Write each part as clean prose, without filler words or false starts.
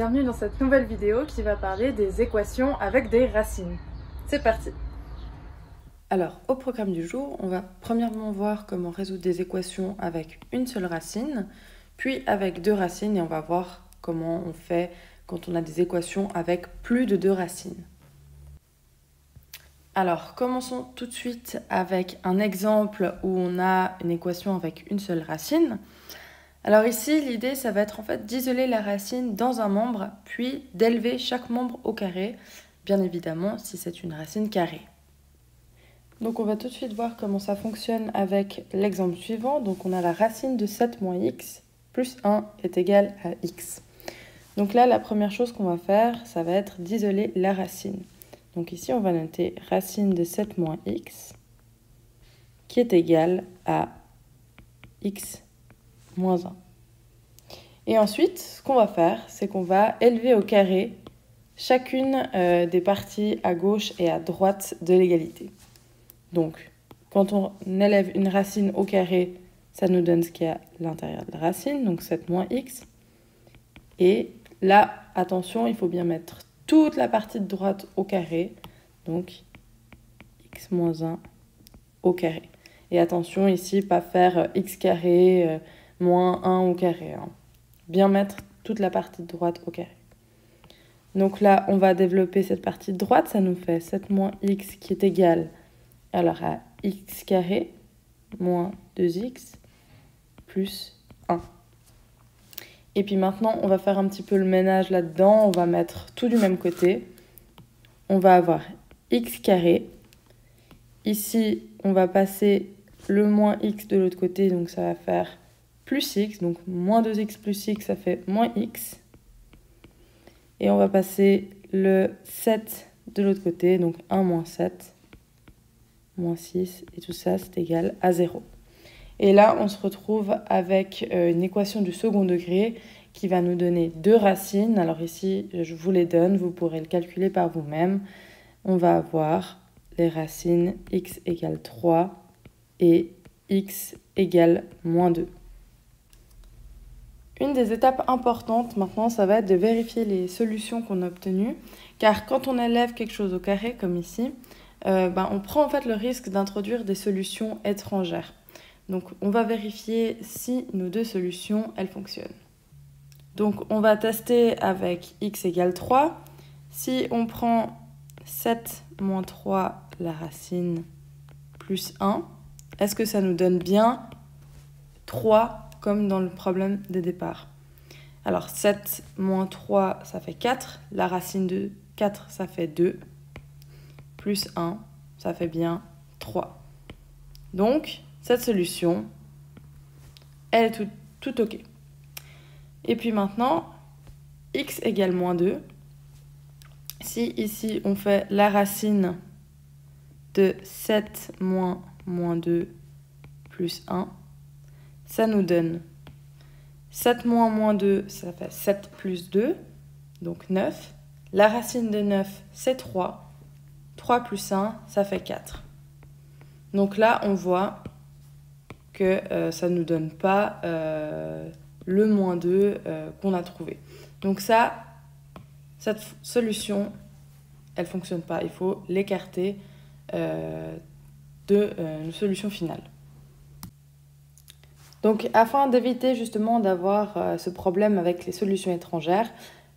bienvenue dans cette nouvelle vidéo qui va parler des équations avec des racines. C'est parti! Alors, au programme du jour, on va premièrement voir comment résoudre des équations avec une seule racine, puis avec deux racines, et on va voir comment on fait quand on a des équations avec plus de deux racines. Alors, commençons tout de suite avec un exemple où on a une équation avec une seule racine. Alors ici, l'idée, ça va être en fait d'isoler la racine dans un membre, puis d'élever chaque membre au carré, bien évidemment si c'est une racine carrée. Donc on va tout de suite voir comment ça fonctionne avec l'exemple suivant. Donc on a la racine de 7 moins x plus 1 est égal à x. Donc là, la première chose qu'on va faire, ça va être d'isoler la racine. Donc ici, on va noter racine de 7 moins x qui est égale à x moins 1. Et ensuite, ce qu'on va faire, c'est qu'on va élever au carré chacune des parties à gauche et à droite de l'égalité. Donc, quand on élève une racine au carré, ça nous donne ce qu'il y a à l'intérieur de la racine, donc 7 moins x. Et là, attention, il faut bien mettre toute la partie de droite au carré, donc x moins 1 au carré. Et attention ici, pas faire x carré moins 1 au carré. Bien mettre toute la partie de droite au carré. Donc là, on va développer cette partie de droite, ça nous fait 7 moins x qui est égal alors à x carré moins 2x plus 1. Et puis maintenant, on va faire un petit peu le ménage là-dedans, on va mettre tout du même côté. On va avoir x carré. Ici, on va passer le moins x de l'autre côté, donc ça va faire plus x, donc moins 2x plus x, ça fait moins x. Et on va passer le 7 de l'autre côté, donc 1 moins 7, moins 6, et tout ça, c'est égal à 0. Et là, on se retrouve avec une équation du second degré qui va nous donner deux racines. Alors ici, je vous les donne, vous pourrez le calculer par vous-même. On va avoir les racines x égale 3 et x égale moins 2. Une des étapes importantes maintenant, ça va être de vérifier les solutions qu'on a obtenues. Car quand on élève quelque chose au carré, comme ici, on prend en fait le risque d'introduire des solutions étrangères. Donc on va vérifier si nos deux solutions, elles fonctionnent. Donc on va tester avec x égale 3. Si on prend 7 moins 3, la racine plus 1, est-ce que ça nous donne bien 3 comme dans le problème de départ? Alors 7 moins 3, ça fait 4. La racine de 4, ça fait 2. Plus 1, ça fait bien 3. Donc, cette solution, elle est tout OK. Et puis maintenant, x égale moins 2. Si ici, on fait la racine de 7 moins 2 plus 1, ça nous donne 7 moins 2, ça fait 7 plus 2, donc 9. La racine de 9, c'est 3. 3 plus 1, ça fait 4. Donc là, on voit que ça ne nous donne pas le moins 2 qu'on a trouvé. Donc ça, cette solution, elle ne fonctionne pas. Il faut l'écarter de une solution finale. Donc, afin d'éviter justement d'avoir ce problème avec les solutions étrangères,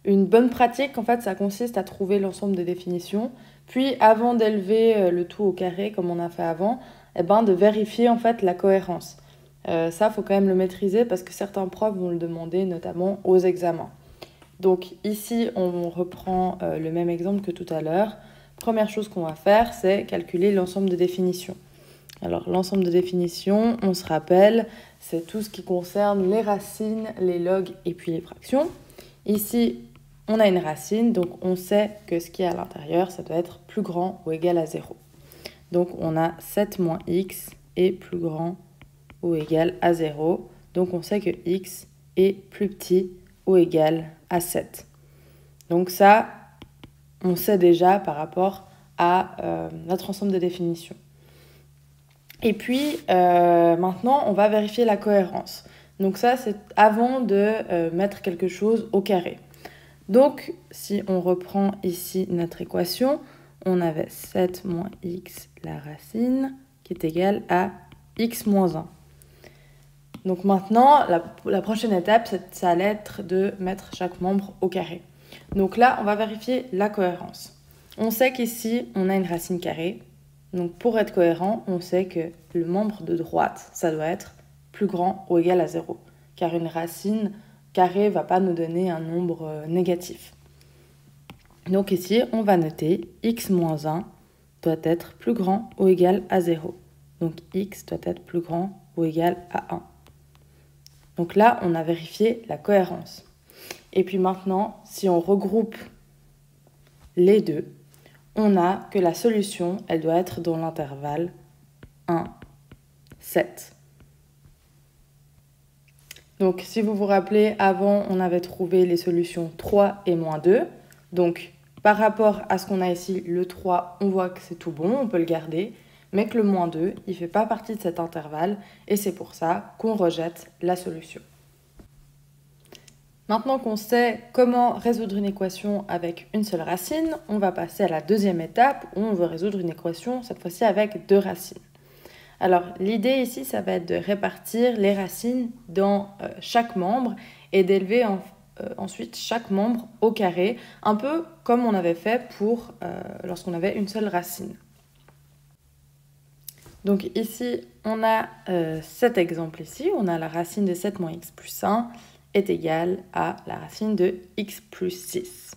une bonne pratique, en fait, ça consiste à trouver l'ensemble des définitions, puis avant d'élever le tout au carré, comme on a fait avant, de vérifier en fait la cohérence. Ça, il faut quand même le maîtriser parce que certains profs vont le demander, notamment aux examens. Donc ici, on reprend le même exemple que tout à l'heure. Première chose qu'on va faire, c'est calculer l'ensemble de définitions. Alors, l'ensemble de définitions, on se rappelle, c'est tout ce qui concerne les racines, les logs et puis les fractions. Ici, on a une racine, donc on sait que ce qui est à l'intérieur, ça doit être plus grand ou égal à 0. Donc, on a 7 moins x est plus grand ou égal à 0. Donc, on sait que x est plus petit ou égal à 7. Donc ça, on sait déjà par rapport à notre ensemble de définitions. Et puis, maintenant, on va vérifier la cohérence. Donc ça, c'est avant de mettre quelque chose au carré. Donc, si on reprend ici notre équation, on avait 7 moins x la racine qui est égale à x moins 1. Donc maintenant, la prochaine étape, ça allait être de mettre chaque membre au carré. Donc là, on va vérifier la cohérence. On sait qu'ici, on a une racine carrée. Donc pour être cohérent, on sait que le membre de droite, ça doit être plus grand ou égal à 0. Car une racine carrée ne va pas nous donner un nombre négatif. Donc ici, on va noter x moins 1 doit être plus grand ou égal à 0. Donc x doit être plus grand ou égal à 1. Donc là, on a vérifié la cohérence. Et puis maintenant, si on regroupe les deux, on a que la solution, elle doit être dans l'intervalle 1, 7. Donc si vous vous rappelez, avant, on avait trouvé les solutions 3 et moins 2. Donc par rapport à ce qu'on a ici, le 3, on voit que c'est tout bon, on peut le garder. Mais que le moins 2, il ne fait pas partie de cet intervalle et c'est pour ça qu'on rejette la solution. Maintenant qu'on sait comment résoudre une équation avec une seule racine, on va passer à la deuxième étape où on veut résoudre une équation, cette fois-ci avec deux racines. Alors l'idée ici, ça va être de répartir les racines dans chaque membre et d'élever ensuite chaque membre au carré, un peu comme on avait fait pour lorsqu'on avait une seule racine. Donc ici, on a cet exemple ici, on a la racine de 7 moins x plus 1 est égale à la racine de x plus 6.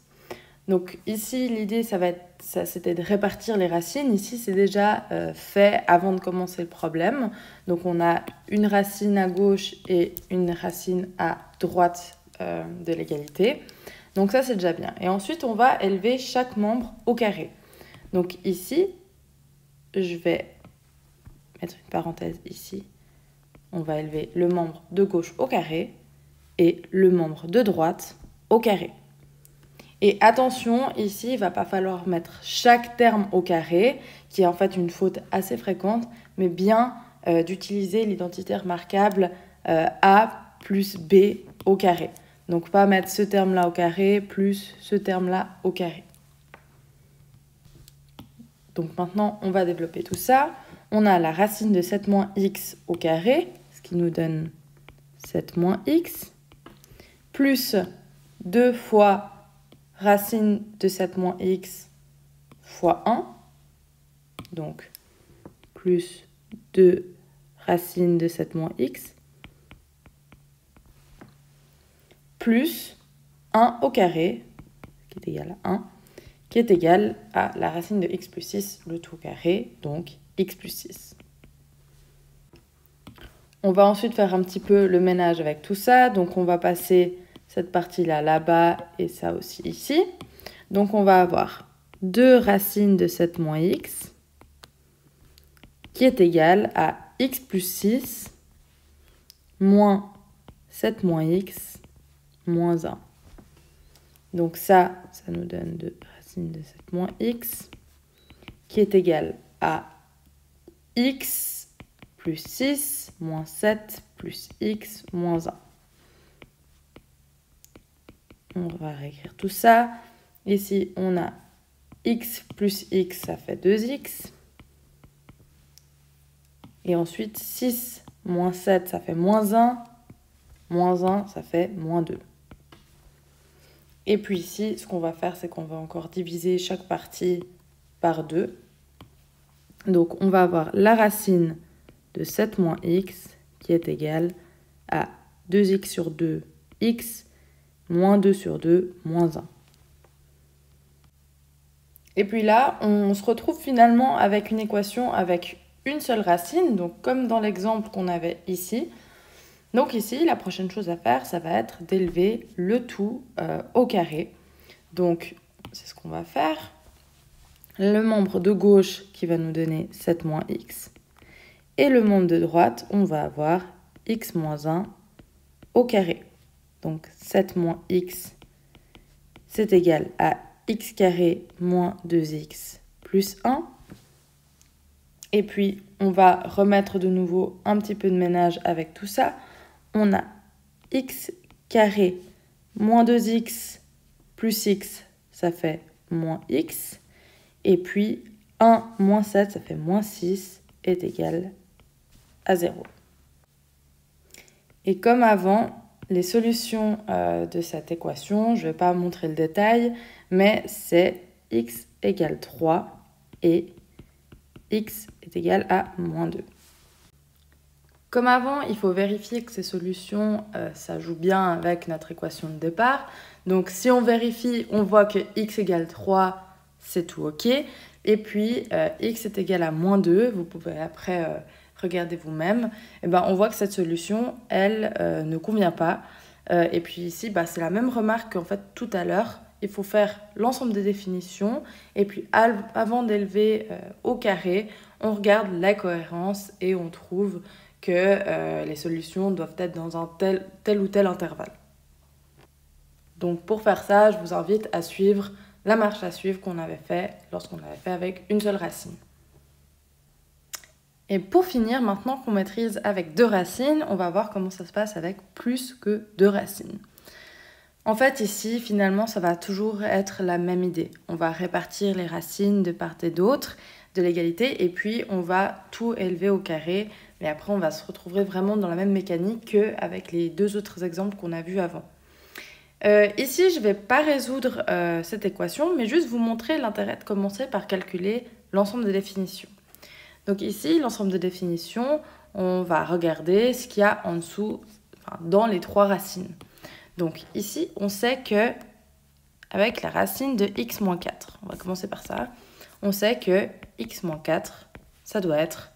Donc ici, l'idée, c'était de répartir les racines. Ici, c'est déjà fait avant de commencer le problème. Donc on a une racine à gauche et une racine à droite de l'égalité. Donc ça, c'est déjà bien. Et ensuite, on va élever chaque membre au carré. Donc ici, je vais mettre une parenthèse ici. On va élever le membre de gauche au carré et le membre de droite au carré. Et attention, ici, il ne va pas falloir mettre chaque terme au carré, qui est en fait une faute assez fréquente, mais bien d'utiliser l'identité remarquable A plus B au carré. Donc pas mettre ce terme-là au carré plus ce terme-là au carré. Donc maintenant, on va développer tout ça. On a la racine de 7 moins x au carré, ce qui nous donne 7 moins x, plus 2 fois racine de 7 moins x fois 1, donc plus 2 racine de 7 moins x, plus 1 au carré, qui est égal à 1, qui est égal à la racine de x plus 6, le tout au carré, donc x plus 6. On va ensuite faire un petit peu le ménage avec tout ça. Donc on va passer cette partie-là là-bas et ça aussi ici. Donc on va avoir 2 racines de 7 moins x qui est égal à x plus 6 moins 7 moins x moins 1. Donc ça nous donne 2 racines de 7 moins x qui est égal à x plus 6 moins 7 plus x moins 1. On va réécrire tout ça. Ici, on a x plus x, ça fait 2x. Et ensuite, 6 moins 7, ça fait moins 1. Moins 1, ça fait moins 2. Et puis ici, ce qu'on va faire, c'est qu'on va encore diviser chaque partie par 2. Donc, on va avoir la racine de 7 moins x qui est égale à 2x sur 2, x, moins 2 sur 2, moins 1. Et puis là, on se retrouve finalement avec une équation avec une seule racine, donc comme dans l'exemple qu'on avait ici. Donc ici, la prochaine chose à faire, ça va être d'élever le tout au carré. Donc, c'est ce qu'on va faire. Le membre de gauche qui va nous donner 7 moins x. Et le membre de droite, on va avoir x moins 1 au carré. Donc 7 moins x, c'est égal à x carré moins 2x plus 1. Et puis, on va remettre de nouveau un petit peu de ménage avec tout ça. On a x carré moins 2x plus x, ça fait moins x. Et puis 1 moins 7, ça fait moins 6, est égal à 0. Et comme avant, les solutions de cette équation, je ne vais pas montrer le détail, mais c'est x égale 3 et x est égal à moins 2. Comme avant, il faut vérifier que ces solutions, ça joue bien avec notre équation de départ. Donc si on vérifie, on voit que x égale 3, c'est tout OK. Et puis x est égal à moins 2, vous pouvez après regarder vous-même. Et ben, on voit que cette solution, elle, ne convient pas. Et puis ici, c'est la même remarque qu'en fait tout à l'heure. Il faut faire l'ensemble des définitions. Et puis avant d'élever au carré, on regarde la cohérence et on trouve que les solutions doivent être dans un tel ou tel intervalle. Donc pour faire ça, je vous invite à suivre la marche à suivre qu'on avait fait lorsqu'on avait fait avec une seule racine. Et pour finir, maintenant qu'on maîtrise avec 2 racines, on va voir comment ça se passe avec plus que 2 racines. En fait, ici, finalement, ça va toujours être la même idée. On va répartir les racines de part et d'autre de l'égalité et puis on va tout élever au carré. Mais après, on va se retrouver vraiment dans la même mécanique qu'avec les 2 autres exemples qu'on a vus avant. Ici, je ne vais pas résoudre cette équation, mais juste vous montrer l'intérêt de commencer par calculer l'ensemble des définitions. Donc ici, l'ensemble de définitions, on va regarder ce qu'il y a en dessous, dans les 3 racines. Donc ici, on sait que avec la racine de x moins 4, on va commencer par ça, on sait que x moins 4, ça doit être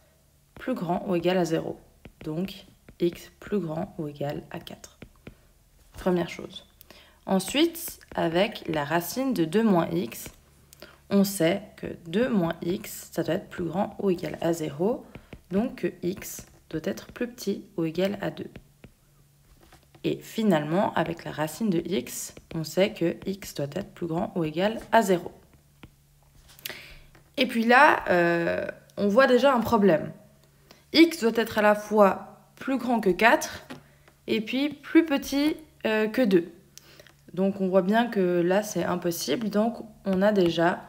plus grand ou égal à 0. Donc x plus grand ou égal à 4. Première chose. Ensuite, avec la racine de 2 moins x, on sait que 2 moins x, ça doit être plus grand ou égal à 0. Donc que x doit être plus petit ou égal à 2. Et finalement, avec la racine de x, on sait que x doit être plus grand ou égal à 0. Et puis là, on voit déjà un problème. X doit être à la fois plus grand que 4 et puis plus petit que 2. Donc on voit bien que là, c'est impossible. Donc on a déjà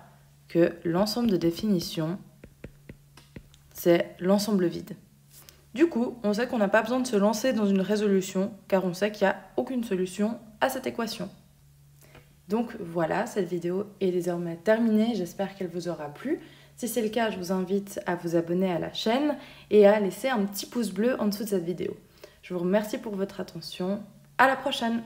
que l'ensemble de définitions, c'est l'ensemble vide. Du coup, on sait qu'on n'a pas besoin de se lancer dans une résolution, car on sait qu'il n'y a aucune solution à cette équation. Donc voilà, cette vidéo est désormais terminée, j'espère qu'elle vous aura plu. Si c'est le cas, je vous invite à vous abonner à la chaîne et à laisser un petit pouce bleu en dessous de cette vidéo. Je vous remercie pour votre attention, à la prochaine!